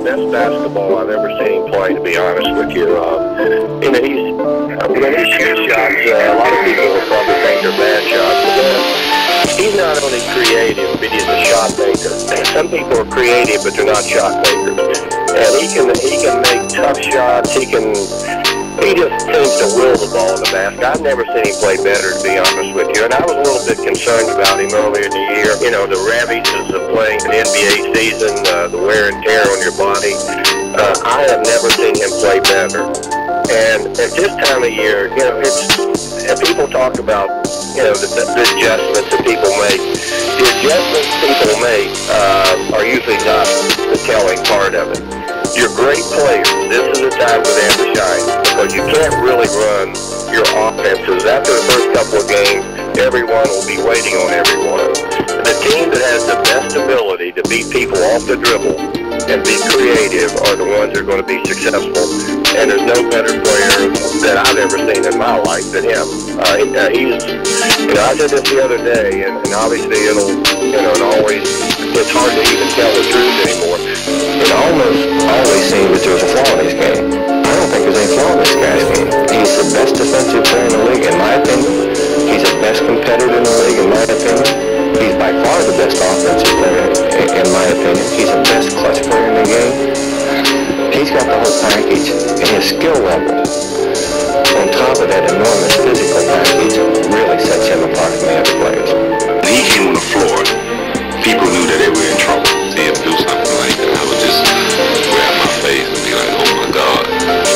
best basketball I've ever seen him play, to be honest with you. You know, when he shoots shots, a lot of people will probably think they're bad shots, but he's not only creative, but he's a shot maker. Some people are creative, but they're not shot makers. And he can make tough shots. He just seems to will the ball in the basket. I've never seen him play better, to be honest with you. And I was a little bit concerned about him earlier in the year. You know, the ravages of playing an NBA season, the wear and tear on your body. I have never seen him play better. And at this time of year, you know, and people talk about, you know, the adjustments that people make. The adjustments people make are usually not the telling part of it. You're great players. This is the time for them to shine, because you can't really run your offenses. After the first couple of games, everyone will be waiting on everyone. The team that has the best ability to beat people off the dribble and be creative are the ones that are going to be successful. And there's no better player that I've ever seen in my life than him. He's, you know, I said this the other day, and obviously it's hard to even tell the truth anymore. It almost always seems that there's a flaw in his game. I don't think there's any flaw in this guy's game. He's the best defensive player in the league, in my opinion. He's the best competitor in the league, in my opinion. He's by far the best offensive player, in my opinion. He's the best clutch player in the game. He's got the whole package, and his skill level, on top of that enormous physical package, really sets him apart from the other players. When he came on the floor, people knew that they were in trouble. See him do something like that, I would just grab my face and be like, oh my God,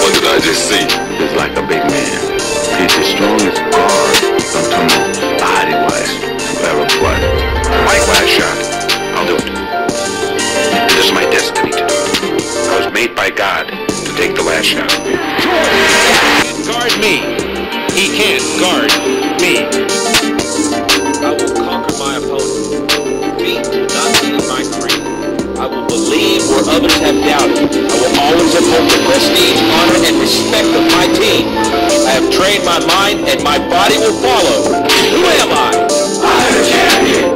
what did I just see? He's like a big man. He's the strongest guard, I'm talking about body-wise, to ever play. My last shot, I'll do it. This is my destiny to do it. I was made by God to take the last shot. Guard me. He can't guard me. I will conquer my opponent. Defeat will not be my creed. I will believe where others have doubted. I will always uphold the prestige, honor, and respect of my team. I have trained my mind, and my body will follow. Who am I? I'm a champion.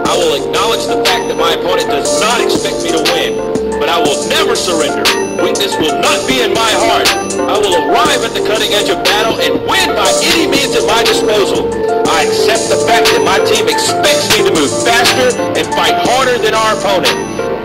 I will acknowledge the fact that my opponent does not expect me to win, but I will never surrender. Weakness will not be in my heart. I will arrive at the cutting edge of battle and win by any means at my disposal. I accept the fact that my team expects me to move faster and fight harder than our opponent.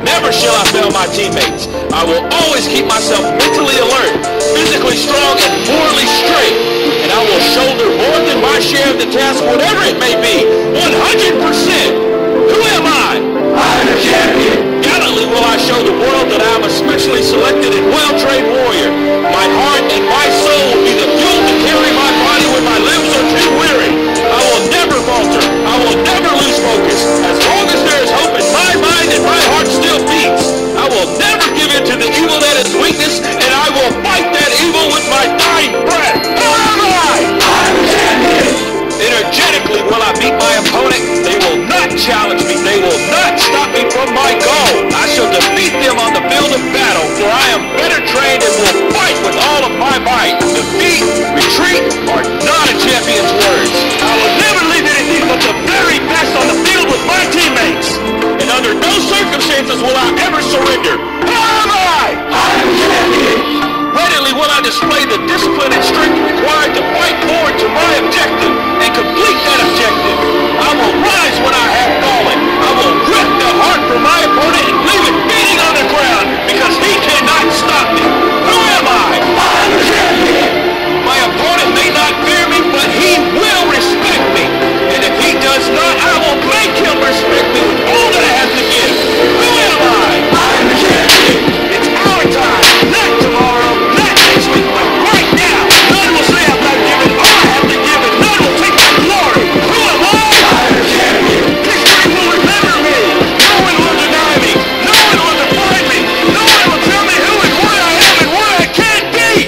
Never shall I fail my teammates. I will always keep myself mentally alert, physically strong, and morally straight. And I will shoulder more than my share of the task, whatever it may be, 100%. Who am I? I'm a champion. Gallantly will I show the world that I am a specially selected and well-trained warrior. My heart and my soul will be the fuel to carry my body when my limbs are too weary. I will never falter. I will never lose focus. As long as there is hope in my mind and my heart still beats, I will never give in to the evil that is weakness, and I will fight that evil with my dying breath. Who am I? I'm a champion. Energetically will I meet my opponent. They will not challenge me. They will not stop me from my goal. I shall defeat them on the field of battle, for I am better trained and will fight with all of my might. Defeat, retreat are not a champion's words. I will never leave anything but the very best on the field with my teammates. And under no circumstances will I ever surrender. Who am I? I'm a champion. Readily will I display the discipline and strength required to fight forward to my objective and complete that objective. I will rise when I have fallen. I will rip the heart from my opponent and leave it beating on the ground, because he cannot stop me. Who am I? I'm a champion. My opponent may not fear me, but he will respect me. And if he does not, I will make him respect me with all that I have to give. Who am I? I'm a champion. It's our time, not tomorrow, not next week, but right now. None will say I'm not giving all I have to give, and none will take my glory. Who am I? I'm a champion. History will remember me. No one will deny me. No one will define me. No one will tell me who and what I am and what I can't be.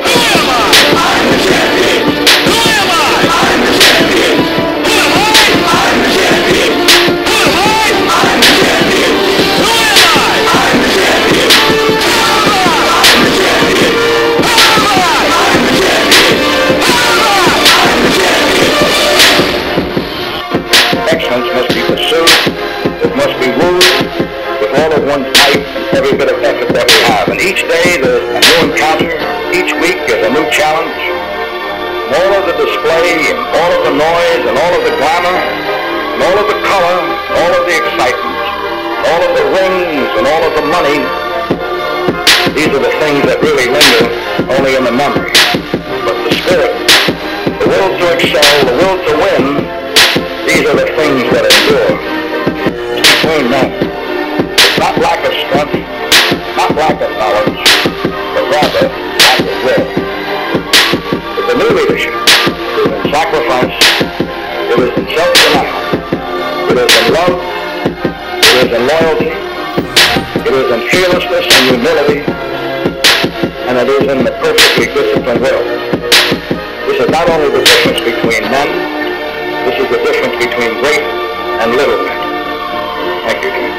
Who am I? I'm the champion. Who am I? I'm the champion. Who am I? I'm the champion. Who am I? I'm the champion. Who am I? I'm the champion. Who am I? I'm the champion. Who am I? I'm the champion. Who am I? I'm the champion. Excellence must be pursued. It must be wooed with all of one's might, every bit of effort. Each day there's a new encounter. Each week is a new challenge. And all of the display and all of the noise and all of the glamour and all of the color, all of the excitement, all of the rings and all of the money, these are the things that really linger only in the memory. But the spirit, the will to excel, the will to win, these are the things that endure. Between men, it's not lack of strength, not lack of knowledge, but rather lack of will. With the new leadership, it is in sacrifice, it is in self-denial, it is in love, it is in loyalty, it is in fearlessness and humility, and it is in the perfectly disciplined will. This is not only the difference between men, this is the difference between great and little men. Thank you, Jim.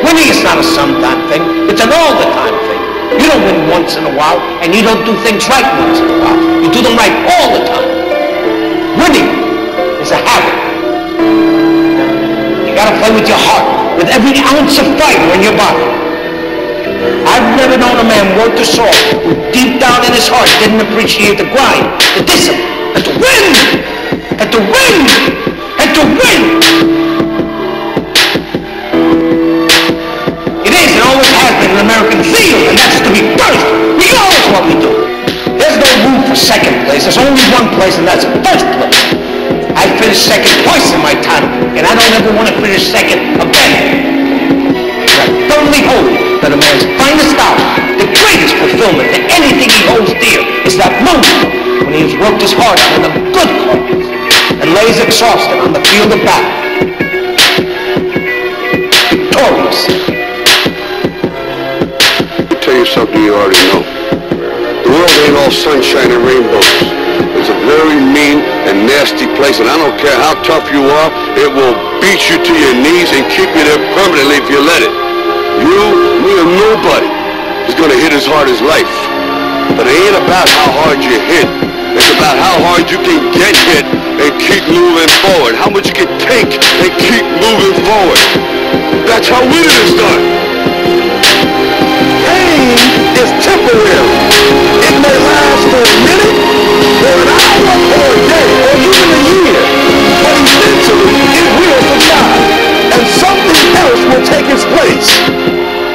Winning is not a sometime thing, it's an all-the-time thing. You don't win once in a while, and you don't do things right once in a while. You do them right all the time. Winning is a habit. You gotta play with your heart, with every ounce of fiber in your body. I've never known a man worth the salt who deep down in his heart didn't appreciate the grind, the discipline, and to win, and to win, and to win. It is and always has been an American field, and that's to be first, regardless of what we do. There's no room for second place. There's only one place, and that's first place. I finished second twice in my time, and I don't ever want to finish second again. I firmly hold that a man's finest hour, the greatest fulfillment to anything he holds dear, is that moment when he has worked his heart out in a good cause and lays exhausted on the field of battle. Victorious. I'll tell you something you already know. The world ain't all sunshine and rainbows. It's a very mean and nasty place, and I don't care how tough you are, it will beat you to your knees and keep you there permanently if you let it. You, me, or nobody is going to hit as hard as life. But it ain't about how hard you hit. It's about how hard you can get hit and keep moving forward. How much you can take and keep moving forward. That's how winning is done. Pain is temporary. It may last for a minute, or an hour, or a day, or even a year. But eventually, it will subside, and something else will take its place.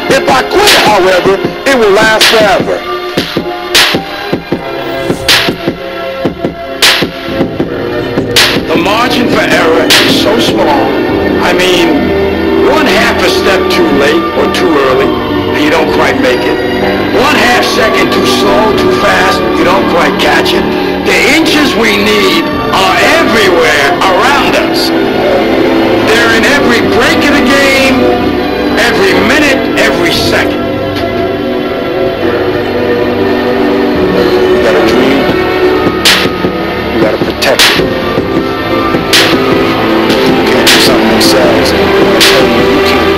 If I quit, however, it will last forever. The margin for error is so small. I mean, one half a step too late or too early, and you don't quite make it. 1/2 second too slow, too fast, you don't quite catch it. The inches we need are everywhere around us. They're in every break of the game, every minute, every second. You got a dream. You got to protect it. You can't do something themselves. I tell you, you can't.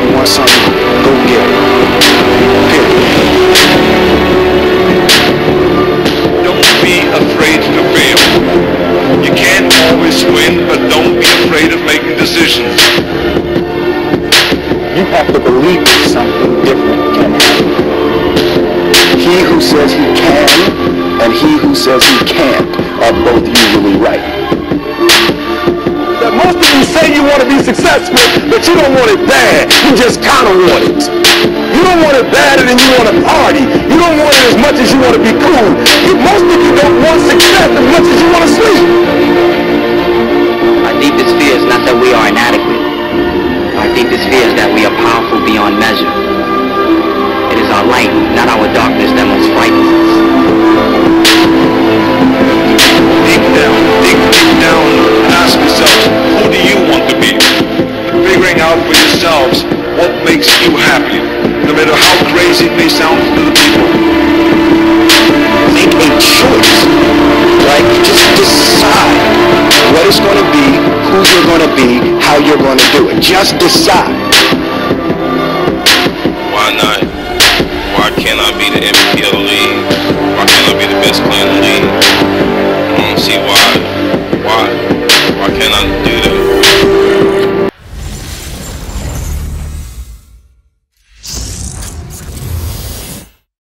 You want something? Go get it. Period. Don't be afraid to fail. You can't always win, but don't be afraid of making decisions. You have to believe that something different can happen. He who says he can and he who says he can't are both usually right. That most of you say you want to be successful, but you don't want it bad. You just kind of want it. You don't want it badder than you want to party. You don't want it as much as you want to be cool. Most of you don't want success as much as you want to sleep. Our deepest fear is not that we are inadequate. Our deepest fear is that we are powerful beyond measure. It is our light, not our darkness, that most frightens us. Deep down, ask yourselves, who do you want to be? Figuring out for yourselves what makes you happy, no matter how crazy it may sound to the people. Make a choice. Like, just decide what it's going to be, who you're going to be, how you're going to do it. Just decide. Why not? Why can't I be the MVP of the league?